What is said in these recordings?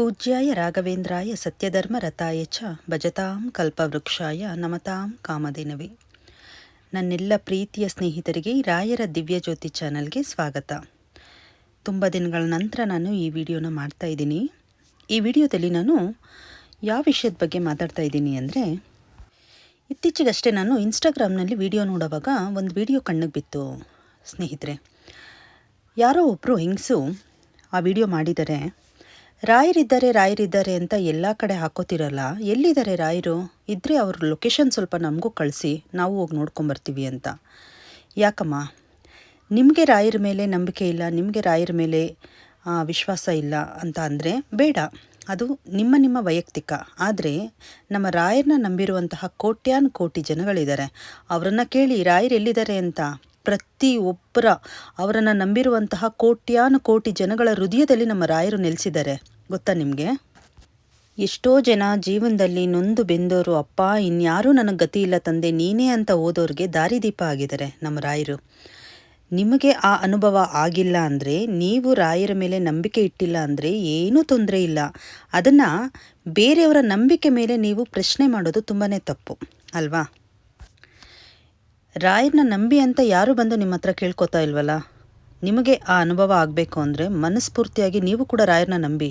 ಪೂಜ್ಯಾಯ ರಾಘವೇಂದ್ರಾಯ ಸತ್ಯಧರ್ಮರತಾಯ ಚ ಭಜತಾಂ ಕಲ್ಪವೃಕ್ಷಾಯ ನಮತಾಂ ಕಾಮಧೇನವೇ. ನನ್ನೆಲ್ಲ ಪ್ರೀತಿಯ ಸ್ನೇಹಿತರಿಗೆ ರಾಯರ ದಿವ್ಯಜ್ಯೋತಿ ಚಾನಲ್ಗೆ ಸ್ವಾಗತ. ತುಂಬ ದಿನಗಳ ನಂತರ ನಾನು ಈ ವಿಡಿಯೋನ ಮಾಡ್ತಾ ಇದ್ದೀನಿ. ಈ ವಿಡಿಯೋದಲ್ಲಿ ನಾನು ಯಾವ ವಿಷಯದ ಬಗ್ಗೆ ಮಾತಾಡ್ತಾ ಇದ್ದೀನಿ ಅಂದರೆ, ಇತ್ತೀಚೆಗಷ್ಟೇ ನಾನು ಇನ್ಸ್ಟಾಗ್ರಾಮ್ನಲ್ಲಿ ವಿಡಿಯೋ ನೋಡುವಾಗ ಒಂದು ವಿಡಿಯೋ ಕಣ್ಣಿಗೆ ಬಿತ್ತು ಸ್ನೇಹಿತರೆ. ಯಾರೋ ಒಬ್ಬರು ಹೆಂಗಸು ಆ ವಿಡಿಯೋ ಮಾಡಿದ್ದಾರೆ. ರಾಯರಿದ್ದಾರೆ ಅಂತ ಎಲ್ಲ ಕಡೆ ಹಾಕೋತಿರಲ್ಲ, ಎಲ್ಲಿದ್ದಾರೆ ರಾಯರು? ಇದ್ದರೆ ಅವ್ರ ಲೊಕೇಶನ್ ಸ್ವಲ್ಪ ನಮಗೂ ಕಳಿಸಿ, ನಾವು ಹೋಗಿ ನೋಡ್ಕೊಂಬರ್ತೀವಿ ಅಂತ. ಯಾಕಮ್ಮ, ನಿಮಗೆ ರಾಯರ ಮೇಲೆ ನಂಬಿಕೆ ಇಲ್ಲ, ನಿಮಗೆ ರಾಯರ ಮೇಲೆ ವಿಶ್ವಾಸ ಇಲ್ಲ ಅಂತ ಅಂದರೆ ಬೇಡ, ಅದು ನಿಮ್ಮ ವೈಯಕ್ತಿಕ. ಆದರೆ ನಮ್ಮ ರಾಯರನ್ನ ನಂಬಿರುವಂತಹ ಕೋಟ್ಯಾನು ಕೋಟಿ ಜನಗಳಿದ್ದಾರೆ. ಅವರನ್ನು ಕೇಳಿ ರಾಯರು ಎಲ್ಲಿದ್ದಾರೆ ಅಂತ. ಪ್ರತಿಯೊಬ್ಬರ ಅವರನ್ನು ನಂಬಿರುವಂತಹ ಕೋಟ್ಯಾನು ಕೋಟಿ ಜನಗಳ ಹೃದಯದಲ್ಲಿ ನಮ್ಮ ರಾಯರು ನೆಲೆಸಿದ್ದಾರೆ. ಗೊತ್ತಾ ನಿಮಗೆ? ಎಷ್ಟೋ ಜನ ಜೀವನದಲ್ಲಿ ನೊಂದು ಬೆಂದವರು, ಅಪ್ಪ ಇನ್ಯಾರೂ ನನಗೆ ಗತಿ ಇಲ್ಲ ತಂದೆ ನೀನೇ ಅಂತ ಓದೋರಿಗೆ ದಾರಿದೀಪ ಆಗಿದ್ದಾರೆ ನಮ್ಮ ರಾಯರು. ನಿಮಗೆ ಆ ಅನುಭವ ಆಗಿಲ್ಲ ಅಂದರೆ, ನೀವು ರಾಯರ ಮೇಲೆ ನಂಬಿಕೆ ಇಟ್ಟಿಲ್ಲ ಅಂದರೆ ಏನೂ ತೊಂದರೆ ಇಲ್ಲ. ಅದನ್ನು ಬೇರೆಯವರ ನಂಬಿಕೆ ಮೇಲೆ ನೀವು ಪ್ರಶ್ನೆ ಮಾಡೋದು ತುಂಬಾ ತಪ್ಪು ಅಲ್ವಾ? ರಾಯರನ್ನ ನಂಬಿ ಅಂತ ಯಾರು ಬಂದು ನಿಮ್ಮ ಹತ್ರ ಕೇಳ್ಕೊತಾ ಇಲ್ವಲ್ಲ. ನಿಮಗೆ ಆ ಅನುಭವ ಆಗಬೇಕು ಅಂದರೆ ಮನಸ್ಫೂರ್ತಿಯಾಗಿ ನೀವು ಕೂಡ ರಾಯರನ್ನ ನಂಬಿ.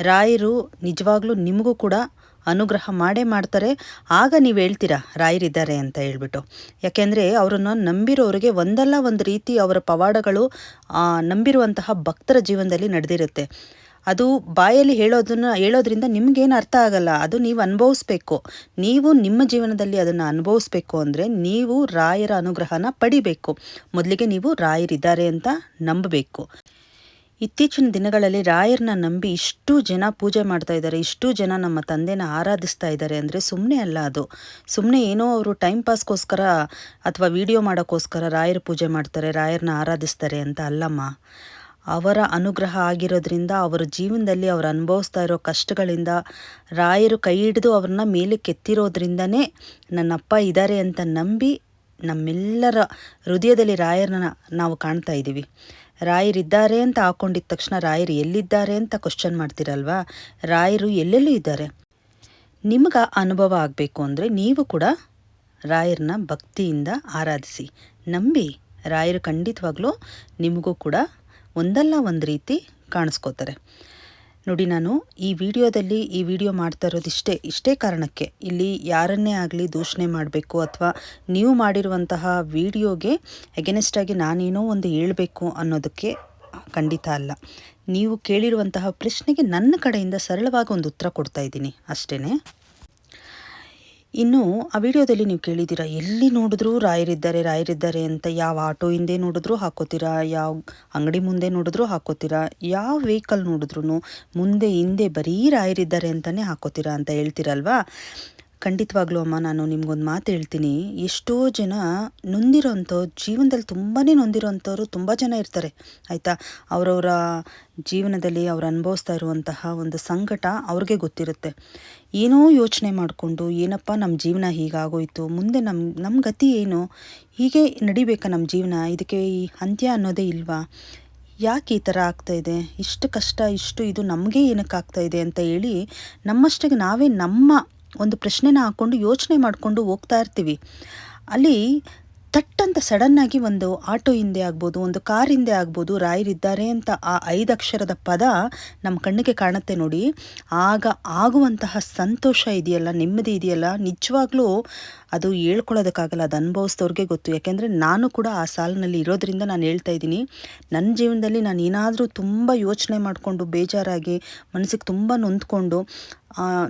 ರಾಯರು ನಿಜವಾಗ್ಲೂ ನಿಮಗೂ ಕೂಡ ಅನುಗ್ರಹ ಮಾಡೇ ಮಾಡ್ತಾರೆ. ಆಗ ನೀವು ಹೇಳ್ತೀರಾ ರಾಯರಿದ್ದಾರೆ ಅಂತ ಹೇಳ್ಬಿಟ್ಟು. ಯಾಕೆಂದರೆ ಅವರನ್ನು ನಂಬಿರೋರಿಗೆ ಒಂದಲ್ಲ ಒಂದು ರೀತಿ ಅವರ ಪವಾಡಗಳು ನಂಬಿರುವಂತಹ ಭಕ್ತರ ಜೀವನದಲ್ಲಿ ನಡೆದಿರುತ್ತೆ. ಅದು ಬಾಯಲ್ಲಿ ಹೇಳೋದ್ರಿಂದ ನಿಮಗೇನು ಅರ್ಥ ಆಗಲ್ಲ. ಅದು ನೀವು ಅನುಭವಿಸ್ಬೇಕು. ನೀವು ನಿಮ್ಮ ಜೀವನದಲ್ಲಿ ಅದನ್ನು ಅನುಭವಿಸ್ಬೇಕು ಅಂದರೆ ನೀವು ರಾಯರ ಅನುಗ್ರಹನ ಪಡಿಬೇಕು. ಮೊದಲಿಗೆ ನೀವು ರಾಯರಿದ್ದಾರೆ ಅಂತ ನಂಬಬೇಕು. ಇತ್ತೀಚಿನ ದಿನಗಳಲ್ಲಿ ರಾಯರನ್ನ ನಂಬಿ ಇಷ್ಟು ಜನ ಪೂಜೆ ಮಾಡ್ತಾ ಇದ್ದಾರೆ, ಇಷ್ಟು ಜನ ನಮ್ಮ ತಂದೆನ ಆರಾಧಿಸ್ತಾ ಇದ್ದಾರೆ ಅಂದರೆ ಸುಮ್ಮನೆ ಅಲ್ಲ. ಅದು ಸುಮ್ಮನೆ ಏನೋ ಅವರು ಟೈಮ್ ಪಾಸ್ಗೋಸ್ಕರ ಅಥವಾ ವಿಡಿಯೋ ಮಾಡೋಕ್ಕೋಸ್ಕರ ರಾಯರ ಪೂಜೆ ಮಾಡ್ತಾರೆ, ರಾಯರನ್ನ ಆರಾಧಿಸ್ತಾರೆ ಅಂತ ಅಲ್ಲಮ್ಮ. ಅವರ ಅನುಗ್ರಹ ಆಗಿರೋದ್ರಿಂದ, ಅವರ ಜೀವನದಲ್ಲಿ ಅವರು ಅನುಭವಿಸ್ತಾ ಇರೋ ಕಷ್ಟಗಳಿಂದ ರಾಯರು ಕೈ ಹಿಡಿದು ಅವ್ರನ್ನ ಮೇಲೆ ಕೆತ್ತಿರೋದ್ರಿಂದನೇ ನನ್ನಪ್ಪ ಇದ್ದಾರೆ ಅಂತ ನಂಬಿ ನಮ್ಮೆಲ್ಲರ ಹೃದಯದಲ್ಲಿ ರಾಯರನ್ನ ನಾವು ಕಾಣ್ತಾ ಇದ್ದೀವಿ. ರಾಯರಿದ್ದಾರೆ ಅಂತ ಹಾಕೊಂಡಿದ್ದ ತಕ್ಷಣ ರಾಯರು ಎಲ್ಲಿದ್ದಾರೆ ಅಂತ ಕ್ವಶನ್ ಮಾಡ್ತೀರಲ್ವಾ? ರಾಯರು ಎಲ್ಲೆಲ್ಲೂ ಇದ್ದಾರೆ. ನಿಮ್ಗೆ ಅನುಭವ ಆಗಬೇಕು ಅಂದರೆ ನೀವು ಕೂಡ ರಾಯರನ್ನ ಭಕ್ತಿಯಿಂದ ಆರಾಧಿಸಿ, ನಂಬಿ. ರಾಯರು ಖಂಡಿತವಾಗ್ಲೂ ನಿಮಗೂ ಕೂಡ ಒಂದಲ್ಲ ಒಂದು ರೀತಿ ಕಾಣಿಸ್ಕೋತಾರೆ. ನೋಡಿ, ನಾನು ಈ ವಿಡಿಯೋ ಮಾಡ್ತಾ ಇರೋದು ಇಷ್ಟೇ ಕಾರಣಕ್ಕೆ. ಇಲ್ಲಿ ಯಾರನ್ನೇ ಆಗಲಿ ದೂಷಣೆ ಮಾಡಬೇಕು ಅಥವಾ ನೀವು ಮಾಡಿರುವಂತಹ ವಿಡಿಯೋಗೆ ಎಗೇನೆಸ್ಟಾಗಿ ನಾನೇನೋ ಒಂದು ಹೇಳಬೇಕು ಅನ್ನೋದಕ್ಕೆ ಖಂಡಿತ ಅಲ್ಲ. ನೀವು ಕೇಳಿರುವಂತಹ ಪ್ರಶ್ನೆಗೆ ನನ್ನ ಕಡೆಯಿಂದ ಸರಳವಾಗಿ ಒಂದು ಉತ್ತರ ಕೊಡ್ತಾ ಇದ್ದೀನಿ ಅಷ್ಟೇ. ಇನ್ನು ಆ ವಿಡಿಯೋದಲ್ಲಿ ನೀವು ಕೇಳಿದ್ದೀರಾ, ಎಲ್ಲಿ ನೋಡಿದ್ರೂ ರಾಯರಿದ್ದಾರೆ ಅಂತ. ಯಾವ ಆಟೋ ಹಿಂದೆ ನೋಡಿದ್ರೂ ಹಾಕೋತೀರಾ, ಯಾವ ಅಂಗಡಿ ಮುಂದೆ ನೋಡಿದ್ರೂ ಹಾಕೋತೀರಾ, ಯಾವ ವೆಹಿಕಲ್ ನೋಡಿದ್ರೂ ಮುಂದೆ ಹಿಂದೆ ಬರೀ ರಾಯರಿದ್ದಾರೆ ಅಂತಲೇ ಹಾಕೋತೀರಾ ಅಂತ ಹೇಳ್ತೀರಲ್ವಾ? ಖಂಡಿತವಾಗ್ಲೂ ಅಮ್ಮ, ನಾನು ನಿಮ್ಗೊಂದು ಮಾತು ಹೇಳ್ತೀನಿ. ಎಷ್ಟೋ ಜನ ಜೀವನದಲ್ಲಿ ತುಂಬಾ ನೊಂದಿರೋಂಥವ್ರು ತುಂಬ ಜನ ಇರ್ತಾರೆ, ಆಯಿತಾ? ಅವರವರ ಜೀವನದಲ್ಲಿ ಅವ್ರು ಅನುಭವಿಸ್ತಾ ಇರುವಂತಹ ಒಂದು ಸಂಕಟ ಅವ್ರಿಗೆ ಗೊತ್ತಿರುತ್ತೆ. ಏನೋ ಯೋಚನೆ ಮಾಡಿಕೊಂಡು, ಏನಪ್ಪ ನಮ್ಮ ಜೀವನ ಹೀಗಾಗೋಯ್ತು, ಮುಂದೆ ನಮ್ಮ ಗತಿ ಏನು, ಹೀಗೆ ನಡಿಬೇಕಾ ನಮ್ಮ ಜೀವನ, ಇದಕ್ಕೆ ಈ ಅಂತ್ಯ ಅನ್ನೋದೇ ಇಲ್ವಾ, ಯಾಕೆ ಈ ಥರ ಆಗ್ತಾಯಿದೆ, ಇಷ್ಟು ಕಷ್ಟ, ಇದು ನಮಗೆ ಏನಕ್ಕೆ ಆಗ್ತಾಯಿದೆ ಅಂತ ಹೇಳಿ ನಮ್ಮಷ್ಟಿಗೆ ನಾವೇ ನಮ್ಮ ಒಂದು ಪ್ರಶ್ನೆನ ಹಾಕ್ಕೊಂಡು ಯೋಚನೆ ಮಾಡಿಕೊಂಡು ಹೋಗ್ತಾ ಇರ್ತೀವಿ. ಅಲ್ಲಿ ತಟ್ಟಂತ ಸಡನ್ನಾಗಿ ಒಂದು ಆಟೋ ಹಿಂದೆ ಆಗ್ಬೋದು, ಒಂದು ಕಾರ್ ಹಿಂದೆ ಆಗ್ಬೋದು ರಾಯರಿದ್ದಾರೆ ಅಂತ ಆ 5 ಅಕ್ಷರದ ಪದ ನಮ್ಮ ಕಣ್ಣಿಗೆ ಕಾಣುತ್ತೆ ನೋಡಿ. ಆಗ ಆಗುವಂತಹ ಸಂತೋಷ ಇದೆಯಲ್ಲ, ನೆಮ್ಮದಿ ಇದೆಯಲ್ಲ, ನಿಜವಾಗ್ಲೂ ಅದು ಹೇಳ್ಕೊಳ್ಳೋದಕ್ಕಾಗಲ್ಲ. ಅದು ಅನುಭವಿಸಿದವ್ರಿಗೆ ಗೊತ್ತು. ಯಾಕೆಂದರೆ ನಾನು ಕೂಡ ಆ ಸಾಲಿನಲ್ಲಿ ಇರೋದ್ರಿಂದ ನಾನು ಹೇಳ್ತಾ ಇದ್ದೀನಿ. ನನ್ನ ಜೀವನದಲ್ಲಿ ನಾನು ಏನಾದರೂ ತುಂಬ ಯೋಚನೆ ಮಾಡಿಕೊಂಡು ಬೇಜಾರಾಗಿ ಮನಸ್ಸಿಗೆ ತುಂಬ ನೊಂದ್ಕೊಂಡು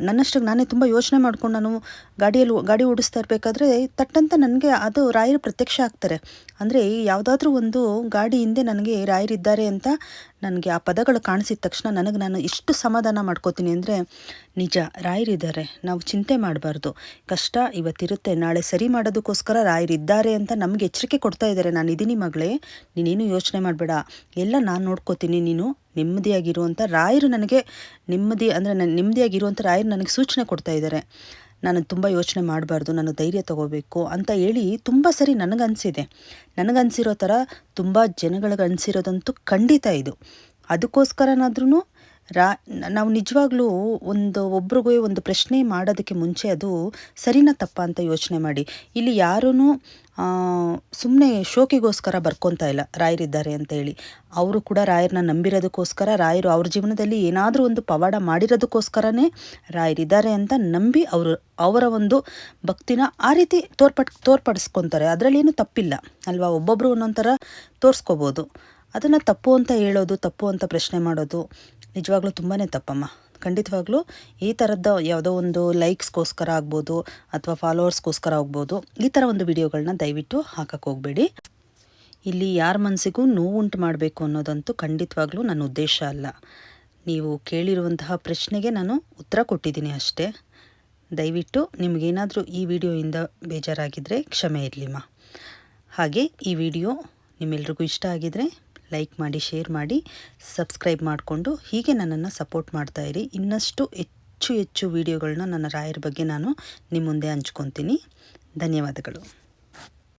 ನನ್ನಷ್ಟಕ್ಕೆ ನಾನೇ ತುಂಬ ಯೋಚನೆ ಮಾಡ್ಕೊಂಡು ನಾನು ಗಾಡಿ ಓಡಿಸ್ತಾ ಇರಬೇಕಾದ್ರೆ ತಟ್ಟಂತ ನನಗೆ ಅದು ರಾಯರು ಪ್ರತ್ಯಕ್ಷ ಆಗ್ತಾರೆ. ಅಂದರೆ ಯಾವುದಾದ್ರೂ ಒಂದು ಗಾಡಿ ಹಿಂದೆ ನನಗೆ ರಾಯರಿದ್ದಾರೆ ಅಂತ ನನಗೆ ಆ ಪದಗಳು ಕಾಣಿಸಿದ ತಕ್ಷಣ ನಾನು ಎಷ್ಟು ಸಮಾಧಾನ ಮಾಡ್ಕೋತೀನಿ ಅಂದರೆ, ನಿಜ ರಾಯರಿದ್ದಾರೆ, ನಾವು ಚಿಂತೆ ಮಾಡಬಾರ್ದು. ಕಷ್ಟ ಇವತ್ತಿರುತ್ತೆ, ನಾಳೆ ಸರಿ ಮಾಡೋದಕ್ಕೋಸ್ಕರ ರಾಯರಿದ್ದಾರೆ ಅಂತ ನಮಗೆ ಎಚ್ಚರಿಕೆ ಕೊಡ್ತಾ ಇದ್ದಾರೆ. ನಾನು ಇದ್ದೀನಿ ಮಗಳೇ, ನೀನೇನು ಯೋಚನೆ ಮಾಡಬೇಡ, ಎಲ್ಲ ನಾನು ನೋಡ್ಕೋತೀನಿ, ನೀನು ನೆಮ್ಮದಿಯಾಗಿರುವಂಥ ರಾಯರು ನನಗೆ ನೆಮ್ಮದಿಯಾಗಿರುವಂಥ ರಾಯರು ನನಗೆ ಸೂಚನೆ ಕೊಡ್ತಾ ಇದ್ದಾರೆ. ನಾನು ತುಂಬ ಯೋಚನೆ ಮಾಡಬಾರ್ದು, ನಾನು ಧೈರ್ಯ ತಗೋಬೇಕು ಅಂತ ಹೇಳಿ ತುಂಬ ಸರಿ ನನಗನ್ಸಿರೋ ಥರ ತುಂಬ ಜನಗಳಿಗೆ ಅನಿಸಿರೋದಂತೂ ಖಂಡಿತ ಇದು. ಅದಕ್ಕೋಸ್ಕರನಾದ್ರೂ ನಾವು ನಿಜವಾಗ್ಲೂ ಒಬ್ರಿಗೂ ಒಂದು ಪ್ರಶ್ನೆ ಮಾಡೋದಕ್ಕೆ ಮುಂಚೆ ಅದು ಸರಿನಾ ತಪ್ಪಾ ಅಂತ ಯೋಚನೆ ಮಾಡಿ. ಇಲ್ಲಿ ಯಾರೂ ಸುಮ್ಮನೆ ಶೋಕಿಗೋಸ್ಕರ ಬರ್ಕೊತಾ ಇಲ್ಲ ರಾಯರಿದ್ದಾರೆ ಅಂತ ಹೇಳಿ. ಅವರು ಕೂಡ ರಾಯರನ್ನ ನಂಬಿರೋದಕ್ಕೋಸ್ಕರ, ರಾಯರು ಅವ್ರ ಜೀವನದಲ್ಲಿ ಏನಾದರೂ ಒಂದು ಪವಾಡ ಮಾಡಿರೋದಕ್ಕೋಸ್ಕರನೇ ರಾಯರಿದ್ದಾರೆ ಅಂತ ನಂಬಿ ಅವರ ಒಂದು ಭಕ್ತಿನ ಆ ರೀತಿ ತೋರ್ಪಡಿಸ್ಕೊತಾರೆ. ಅದರಲ್ಲೇನು ತಪ್ಪಿಲ್ಲ ಅಲ್ವಾ? ಒಬ್ಬೊಬ್ಬರು ಒಂದೊಂದು ಥರ ತೋರಿಸ್ಕೋಬೋದು. ಅದನ್ನು ತಪ್ಪು ಅಂತ ಹೇಳೋದು, ತಪ್ಪು ಅಂತ ಪ್ರಶ್ನೆ ಮಾಡೋದು ನಿಜವಾಗ್ಲೂ ತುಂಬಾ ತಪ್ಪಮ್ಮ. ಖಂಡಿತವಾಗ್ಲೂ ಈ ಥರದ್ದು ಯಾವುದೋ ಒಂದು ಲೈಕ್ಸ್ಗೋಸ್ಕರ ಆಗ್ಬೋದು ಅಥವಾ ಫಾಲೋವರ್ಸ್ಗೋಸ್ಕರ ಆಗ್ಬೋದು, ಈ ಥರ ಒಂದು ವಿಡಿಯೋಗಳನ್ನ ದಯವಿಟ್ಟು ಹಾಕಕ್ಕೆ ಹೋಗಬೇಡಿ. ಇಲ್ಲಿ ಯಾರ ಮನಸ್ಸಿಗೂ ನೋವುಂಟು ಮಾಡಬೇಕು ಅನ್ನೋದಂತೂ ಖಂಡಿತವಾಗ್ಲೂ ನನ್ನ ಉದ್ದೇಶ ಅಲ್ಲ. ನೀವು ಕೇಳಿರುವಂತಹ ಪ್ರಶ್ನೆಗೆ ನಾನು ಉತ್ತರ ಕೊಟ್ಟಿದ್ದೀನಿ ಅಷ್ಟೇ. ದಯವಿಟ್ಟು ನಿಮಗೇನಾದರೂ ಈ ವಿಡಿಯೋಯಿಂದ ಬೇಜಾರಾಗಿದ್ದರೆ ಕ್ಷಮೆ ಇರಲಿಮ್ಮ. ಹಾಗೆ ಈ ವಿಡಿಯೋ ನಿಮ್ಮೆಲ್ರಿಗೂ ಇಷ್ಟ ಆಗಿದರೆ ಲೈಕ್ ಮಾಡಿ, ಶೇರ್ ಮಾಡಿ, ಸಬ್ಸ್ಕ್ರೈಬ್ ಮಾಡಿಕೊಂಡು ಹೀಗೆ ನನ್ನನ್ನು ಸಪೋರ್ಟ್ ಮಾಡ್ತಾಯಿರಿ. ಇನ್ನಷ್ಟು ಹೆಚ್ಚು ವಿಡಿಯೋಗಳನ್ನ ನನ್ನ ರಾಯರ ಬಗ್ಗೆ ನಾನು ನಿಮ್ಮ ಮುಂದೆ ಹಂಚ್ಕೊತೀನಿ. ಧನ್ಯವಾದಗಳು.